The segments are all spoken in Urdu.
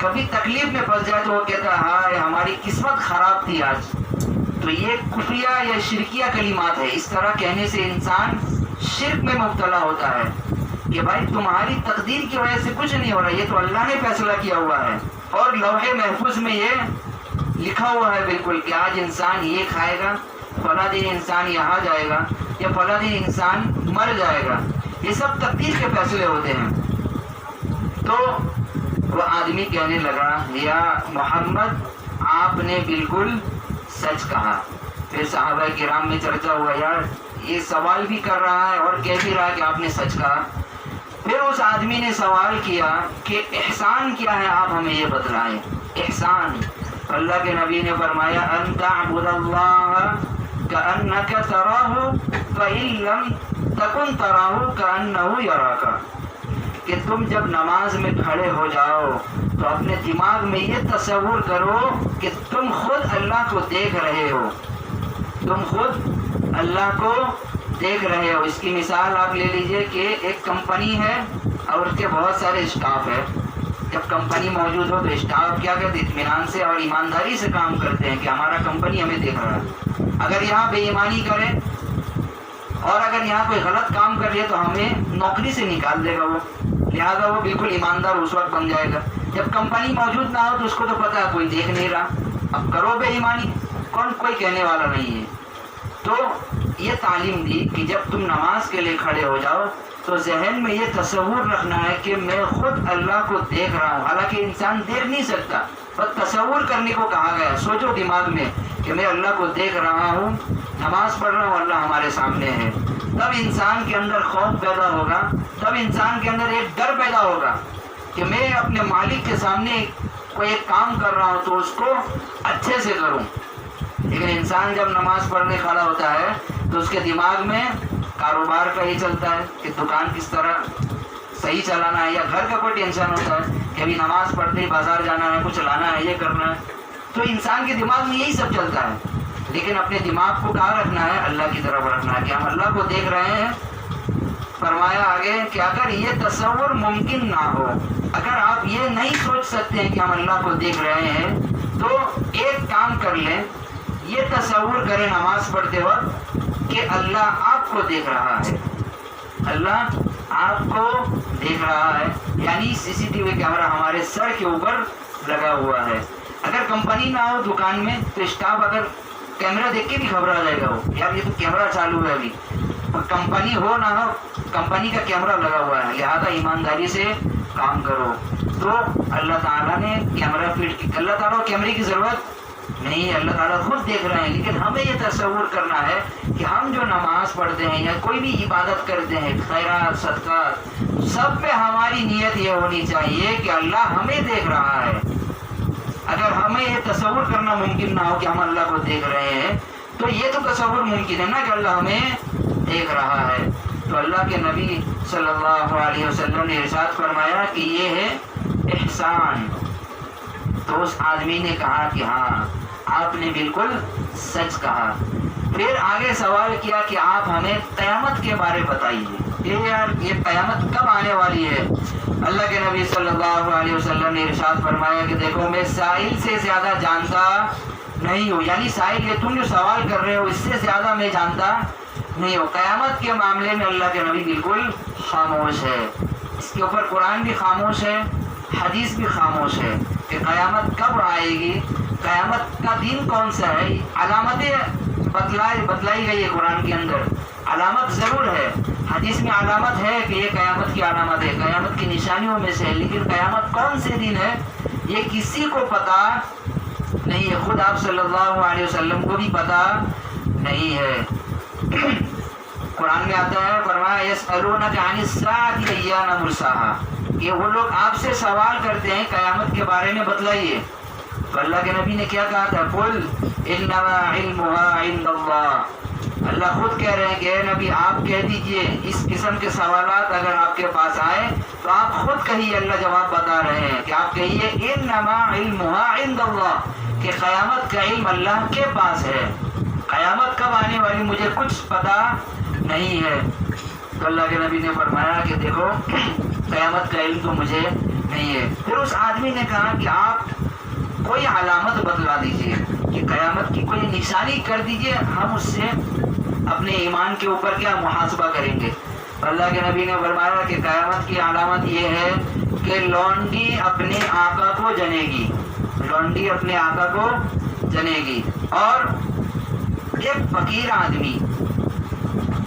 کبھی تکلیف میں پھنس جائے تو وہ کہتا ہے ہائے ہماری قسمت خراب تھی آج. تو یہ کفریہ یا شرکیہ کلمات ہے. اس طرح کہنے سے انسان شرک میں مبتلا ہوتا ہے کہ بھائی تمہاری تقدیر کی وجہ سے کچھ نہیں ہو رہا, یہ تو اللہ نے فیصلہ کیا ہوا ہے. اور لوح محفوظ میں یہ لکھا ہوا ہے بالکل کہ آج انسان یہ کھائے گا, فلاں دن انسان یہاں جائے گا, یا فلاں دن انسان مر جائے گا. یہ سب تقدیر کے فیصلے ہوتے ہیں. تو وہ آدمی کہنے لگا یا محمد آپ نے بالکل سچ کہا. پھر صحابہ کرام میں چرچا ہوا یار یہ سوال بھی کر رہا ہے اور کہہ بھی رہا ہے کہ آپ نے سچ کہا. پھر اس آدمی نے سوال کیا کہ احسان کیا ہے, آپ ہمیں یہ بتلائیں. احسان, اللہ کے نبی نے فرمایا ان تعبد اللہ کأنک تراہ فإن لم تکن تراہ کأنہ یراک, کہ تم جب نماز میں کھڑے ہو جاؤ تو اپنے دماغ میں یہ تصور کرو کہ تم خود اللہ کو دیکھ رہے ہو, تم خود اللہ کو دیکھ رہے ہو. اس کی مثال آپ لے لیجئے کہ ایک کمپنی ہے اور اس کے بہت سارے اسٹاف ہے. جب کمپنی موجود ہو تو اسٹاف کیا کرتے, اطمینان سے اور ایمانداری سے کام کرتے ہیں کہ ہمارا کمپنی ہمیں دیکھ رہا ہے. اگر یہاں بے ایمانی کرے اور اگر یہاں کوئی غلط کام کر لے تو ہمیں نوکری سے نکال دے گا وہ, لہٰذا وہ بالکل ایماندار اس وقت بن جائے گا. جب کمپنی موجود نہ ہو تو اس کو تو پتہ ہے کوئی دیکھ نہیں رہا, اب کرو بے ایمانی, کوئی کہنے والا نہیں ہے. تو یہ تعلیم دی کہ جب تم نماز کے لیے کھڑے ہو جاؤ تو ذہن میں یہ تصور رکھنا ہے کہ میں خود اللہ کو دیکھ رہا ہوں. حالانکہ انسان دیکھ نہیں سکتا, بس تصور کرنے کو کہا گیا. سوچو دماغ میں کہ میں اللہ کو دیکھ رہا ہوں, نماز پڑھ رہا ہوں, اللہ ہمارے سامنے ہے. تب انسان کے اندر خوف پیدا ہوگا, تب انسان کے اندر ایک ڈر پیدا ہوگا کہ میں اپنے مالک کے سامنے کوئی ایک کام کر رہا ہوں تو اس کو اچھے سے کروں. لیکن انسان جب نماز پڑھنے کھڑا ہوتا ہے تو اس کے دماغ میں کاروبار کا ہی چلتا ہے کہ دکان کس طرح صحیح چلانا ہے, یا گھر کا کوئی ٹینشن ہوتا ہے کہ ابھی نماز پڑھتے ہی بازار جانا ہے, کچھ لانا ہے, یہ کرنا ہے. تو انسان کے دماغ میں یہی سب چلتا ہے. لیکن اپنے دماغ کو کہاں رکھنا ہے, اللہ کی طرف رکھنا ہے کہ ہم اللہ کو دیکھ رہے ہیں. فرمایا آگے کہ اگر یہ تصور ممکن نہ ہو, اگر آپ یہ نہیں سوچ سکتے ہیں کہ ہم اللہ کو دیکھ رہے ہیں, تو ایک کام کر لیں, یہ تصور کریں نماز پڑھتے وقت کہ اللہ آپ کو دیکھ رہا ہے, اللہ آپ کو دیکھ رہا ہے. یعنی CCTV کیمرہ ہمارے سر کے اوپر لگا ہوا ہے. اگر کمپنی نہ ہو دکان میں تو اسٹاف اگر کیمرہ دیکھ کے بھی گھبرا جائے گا, وہ یار یہ تو کیمرہ چالو ہے ابھی. اور کمپنی ہو نہ ہو, کمپنی کا کیمرہ لگا ہوا ہے, لہذا ایمانداری سے کام کرو. تو اللہ تعالیٰ نے کیمرہ فٹ کی, اللہ تعالیٰ کیمرے کی ضرورت نہیں, اللہ تعالیٰ خود دیکھ رہے ہیں. لیکن ہمیں یہ تصور کرنا ہے کہ ہم جو نماز پڑھتے ہیں یا کوئی بھی عبادت کرتے ہیں, خیرات صدقات, سب میں ہماری نیت یہ ہونی چاہیے کہ اللہ ہمیں دیکھ رہا ہے. اگر ہمیں یہ تصور کرنا ممکن نہ ہو کہ ہم اللہ کو دیکھ رہے ہیں, تو یہ تو تصور ممکن ہے نا کہ اللہ ہمیں دیکھ رہا ہے. تو اللہ کے نبی صلی اللہ علیہ وسلم نے ارشاد فرمایا کہ یہ ہے احسان. تو اس آدمی نے کہا کہ ہاں آپ نے بالکل سچ کہا. پھر آگے سوال کیا کہ آپ ہمیں قیامت کے بارے بتائیے, یہ قیامت کب آنے والی ہے. اللہ کے نبی صلی اللہ علیہ وسلم نے ارشاد فرمایا کہ دیکھو میں سائل سے زیادہ جانتا نہیں ہوں, یعنی سائل یہ تم جو سوال کر رہے ہو اس سے زیادہ میں جانتا نہیں ہوں. قیامت کے معاملے میں اللہ کے نبی بالکل خاموش ہے. اس کے اوپر قرآن بھی خاموش ہے, حدیث بھی خاموش ہے کہ قیامت کب آئے گی, قیامت کا دن کون سا ہے. علامتیں بتلائی گئی ہے قرآن کے اندر, علامت ضرور ہے, حدیث میں علامت ہے کہ یہ قیامت کی علامت ہے, قیامت کی نشانیوں میں سے ہے. لیکن قیامت کون سے دن ہے یہ کسی کو پتہ نہیں ہے, خود آپ صلی اللہ علیہ وسلم کو بھی پتہ نہیں ہے. قرآن میں آتا ہے, فرمایا یسألونک عن الساعة ایان مرساہا, کہ وہ لوگ آپ سے سوال کرتے ہیں قیامت کے بارے میں بتلائیے. تو اللہ کے نبی نے کیا کہا تھا, قل انما علمها عند اللہ. اللہ خود کہہ رہے ہیں کہ اے نبی آپ کہہ دیجئے اس قسم کے سوالات اگر آپ کے پاس آئے تو آپ خود کہیے, اللہ جواب بتا رہے ہیں کہ آپ کہیے انما علمها عند اللہ, کہ قیامت کا علم اللہ کے پاس ہے, قیامت کب آنے والی مجھے کچھ پتہ نہیں ہے. تو اللہ کے نبی نے فرمایا کہ دیکھو قیامت کا علم تو مجھے نہیں ہے. پھر اس آدمی نے کہا کہ آپ کوئی علامت بتلا دیجئے کہ قیامت کی کوئی نشانی کر دیجئے, ہم اس سے اپنے ایمان کے اوپر کیا محاسبہ کریں گے. اللہ کے نبی نے فرمایا کہ قیامت کی علامت یہ ہے کہ لونڈی اپنے آقا کو جنے گی, لونڈی اپنے آقا کو جنے گی. اور ایک فقیر آدمی,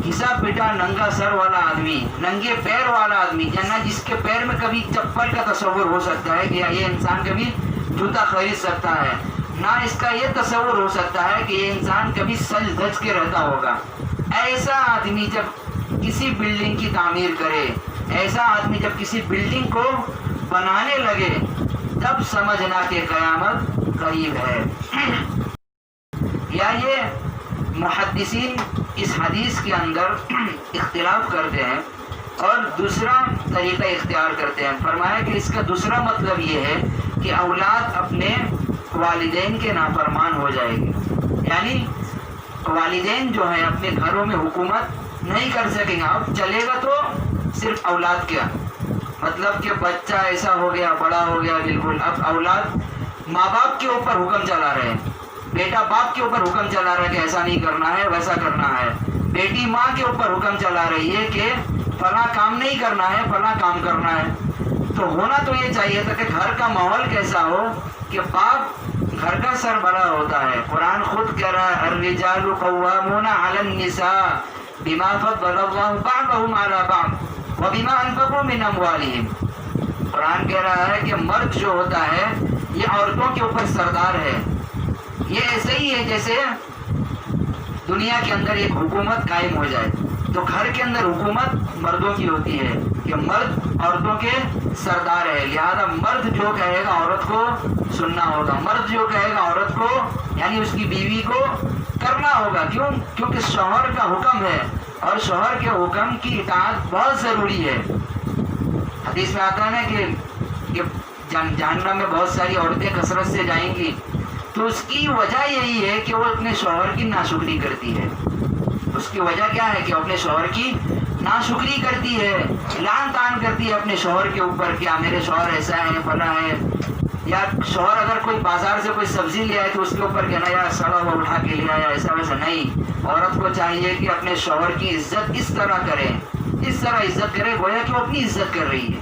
گھسا پٹا ننگا سر والا آدمی, ننگے پیر والا آدمی, جنہ جس کے پیر میں کبھی چپل کا تصور ہو سکتا ہے کہ یہ انسان کبھی جوتا خرید سکتا ہے, نہ اس کا یہ تصور ہو سکتا ہے کہ یہ انسان کبھی سج دھج کے رہتا ہوگا. ایسا آدمی جب کسی بلڈنگ کی تعمیر کرے, ایسا آدمی جب کسی بلڈنگ کو بنانے لگے, تب سمجھنا کہ قیامت قریب ہے. یا یہ محدثین اس حدیث کے اندر اختلاف کرتے ہیں اور دوسرا طریقہ اختیار کرتے ہیں. فرمایا کہ اس کا دوسرا مطلب یہ ہے کہ اولاد اپنے والدین کے نافرمان ہو جائے گی, یعنی والدین جو ہیں اپنے گھروں میں حکومت نہیں کر سکیں گے. اب چلے گا تو صرف اولاد کیا, مطلب کہ بچہ ایسا ہو گیا, بڑا ہو گیا بالکل, اب اولاد ماں باپ کے اوپر حکم چلا رہے ہیں, بیٹا باپ کے اوپر حکم چلا رہا ہے کہ ایسا نہیں کرنا ہے ویسا کرنا ہے, بیٹی ماں کے اوپر حکم چلا رہی ہے کہ فلاں کام نہیں کرنا ہے فلاں کام کرنا ہے. تو ہونا تو یہ چاہیے تھا کہ گھر کا ماحول کیسا ہو کہ باپ گھر کا سربراہ ہوتا ہے. قرآن خود کہہ رہا ہے الرجال قوامون علی النساء بما فضل اللہ بعضهم علی بعض وبما انفقوا من اموالهم. قرآن کہہ رہا ہے کہ مرد جو ہوتا ہے یہ عورتوں کے اوپر سردار ہے. یہ ایسے ہی ہے جیسے دنیا کے اندر ایک حکومت قائم ہو جائے تو گھر کے اندر حکومت مردوں کی ہوتی ہے کہ مرد عورتوں کے سردار ہے, لہذا مرد جو کہے گا عورت کو سننا ہوگا, مرد جو کہے گا عورت کو یعنی اس کی بیوی کو کرنا ہوگا. کیوں؟ کیونکہ شوہر کا حکم ہے اور شوہر کے حکم کی اطاعت بہت ضروری ہے. حدیث میں آتا ہے نا کہ جہنم میں بہت ساری عورتیں کثرت سے جائیں گی, تو اس کی وجہ یہی ہے کہ وہ اپنے شوہر کی ناشکری کرتی ہے. اس کی وجہ کیا ہے کہ وہ اپنے شوہر کی ناشکری کرتی ہے, لعن طعن کرتی ہے اپنے شوہر کے اوپر, کیا میرے شوہر ایسا ہے فلاں ہے. یا شوہر اگر کوئی بازار سے کوئی سبزی لے آئے تو اس کے اوپر کہنا یا سڑا ہوا اٹھا کے لے آیا, ایسا ویسا نہیں. عورت کو چاہیے کہ اپنے شوہر کی عزت اس طرح کرے, اس طرح عزت کرے گویا کہ وہ اپنی عزت کر رہی ہے.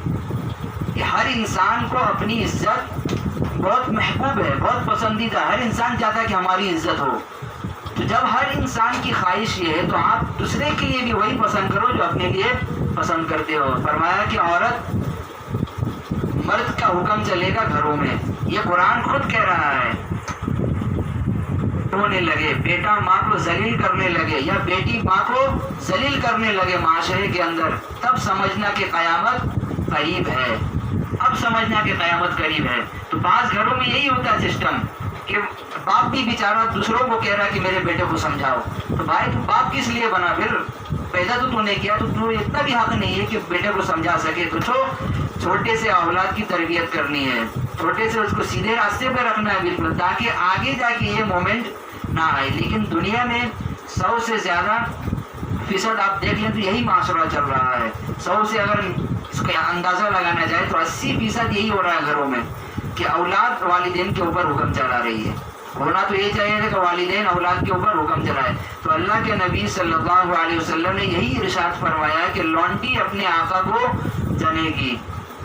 کہ ہر انسان کو اپنی عزت بہت محبوب ہے, بہت پسندیدہ, ہر انسان چاہتا ہے کہ ہماری عزت ہو. تو جب ہر انسان کی خواہش یہ ہے تو آپ دوسرے کے لیے بھی وہی پسند کرو جو اپنے لیے پسند کرتے ہو. فرمایا کہ عورت مرد کا حکم چلے گا گھروں میں, یہ قرآن خود کہہ رہا ہے. ہونے لگے, بیٹا ماں کو ذلیل کرنے لگے یا بیٹی ماں کو ذلیل کرنے لگے معاشرے کے اندر, تب سمجھنا کہ قیامت قریب ہے. اب سمجھنا کہ قیامت قریب ہے. تو بعض گھروں میں یہی ہوتا ہے سسٹم کہ باپ بھی بیچارہ دوسروں کو کہہ رہا ہے کہ میرے بیٹے کو سمجھاؤ. تو بھائی تو باپ کس لیے بنا, پھر پیدا تو نے کیا, تو اتنا بھی حق نہیں ہے کہ بیٹے کو سمجھا سکے. تو چھوٹے سے اولاد کی تربیت کرنی ہے, چھوٹے سے اس کو سیدھے راستے پہ رکھنا ہے بالکل, تاکہ آگے جا کے یہ مومنٹ نہ آئے. لیکن دنیا میں 100 سے زیادہ فیصد آپ دیکھ لیں تو یہی معاشرہ چل رہا ہے. 100 سے اگر اس کا اندازہ لگانا جائے تو 80% یہی ہو رہا ہے گھروں میں کہ اولاد والدین کے اوپر حکم چلا رہی ہے. ہونا تو یہ چاہیے کہ والدین اولاد کے اوپر حکم چلائے. تو اللہ کے نبی صلی اللہ علیہ وسلم نے یہی ارشاد فرمایا کہ لونڈی اپنے آقا کو جنے گی.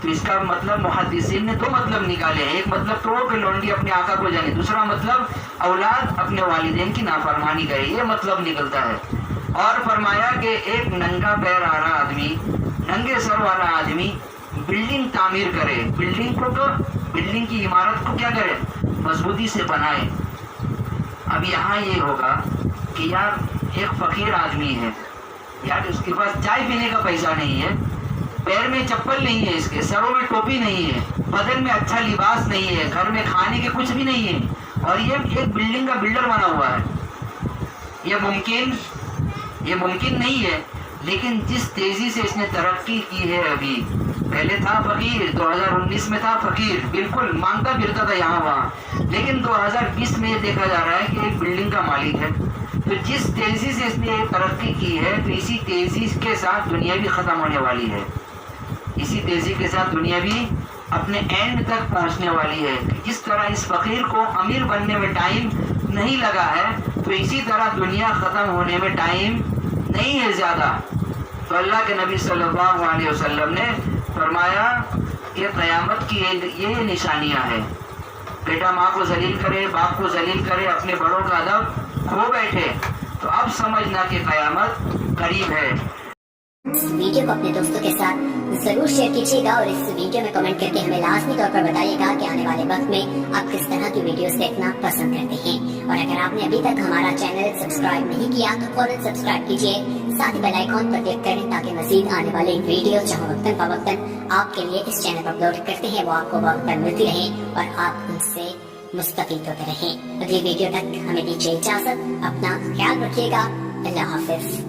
تو اس کا مطلب محدثین نے 2 مطلب نکالے ہیں. ایک مطلب تو کہ لونڈی اپنے آقا کو جنے, دوسرا مطلب اولاد اپنے والدین کی نافرمانی کرے, یہ مطلب نکلتا ہے. اور فرمایا کہ ایک ننگا پیر آ رہا آدمی, ننگے سر والا آدمی بلڈنگ تعمیر کرے, بلڈنگ کی عمارت کو کیا کرے, مضبوطی سے بنائے. اب یہاں یہ ہوگا کہ یار ایک فقیر آدمی ہے, یار اس کے پاس چائے پینے کا پیسہ نہیں ہے, پیر میں چپل نہیں ہے, اس کے سروں میں ٹوپی نہیں ہے, بدن میں اچھا لباس نہیں ہے, گھر میں کھانے کے کچھ بھی نہیں ہے, اور یہ ایک بلڈنگ کا بلڈر بنا ہوا ہے. یہ ممکن نہیں ہے. لیکن جس تیزی سے اس نے ترقی کی ہے, ابھی پہلے تھا فقیر, 2019 میں تھا فقیر, بالکل مانگتا پھرتا تھا یہاں وہاں, لیکن 2020 میں یہ دیکھا جا رہا ہے کہ ایک بلڈنگ کا مالک ہے. تو جس تیزی سے اس نے ترقی کی ہے تو اسی تیزی کے ساتھ دنیا بھی ختم ہونے والی ہے, اسی تیزی کے ساتھ دنیا بھی اپنے اینڈ تک پہنچنے والی ہے. جس طرح اس فقیر کو امیر بننے میں ٹائم نہیں لگا ہے تو اسی طرح دنیا ختم ہونے میں ٹائم نہیں ہے زیادہ. تو اللہ کے نبی صلی اللہ علیہ وسلم نے فرمایا کہ قیامت کی یہ نشانیاں ہیں. بیٹا ماں کو ذلیل کرے, باپ کو ذلیل کرے, اپنے بڑوں کا ادب کھو بیٹھے, تو اب سمجھنا کہ قیامت قریب ہے. اس ویڈیو کو اپنے دوستوں کے ساتھ ضرور شیئر کیجیے گا اور اس ویڈیو میں کمنٹ کر کے ہمیں لازمی طور پر بتائیے گا کہ آنے والے وقت میں آپ کس طرح کی ویڈیوز دیکھنا پسند کرتے ہیں. اور اگر آپ نے ابھی تک ہمارا چینل سبسکرائب نہیں کیا تو فوراً سبسکرائب کیجیے, ساتھ ہی بیل آئیکن پر کلک کریں تاکہ مزید آنے والے ویڈیو جہاں وقتاً فوقتاً آپ کے لیے اس چینل پر اپلوڈ کرتے ہیں وہ آپ کو وقت پر ملتی رہیں اور آپ ان سے مستفید ہوتے رہیں. اگلی ویڈیو تک ہمیں دیجیے اجازت, اپنا خیال رکھیے گا. اللہ حافظ.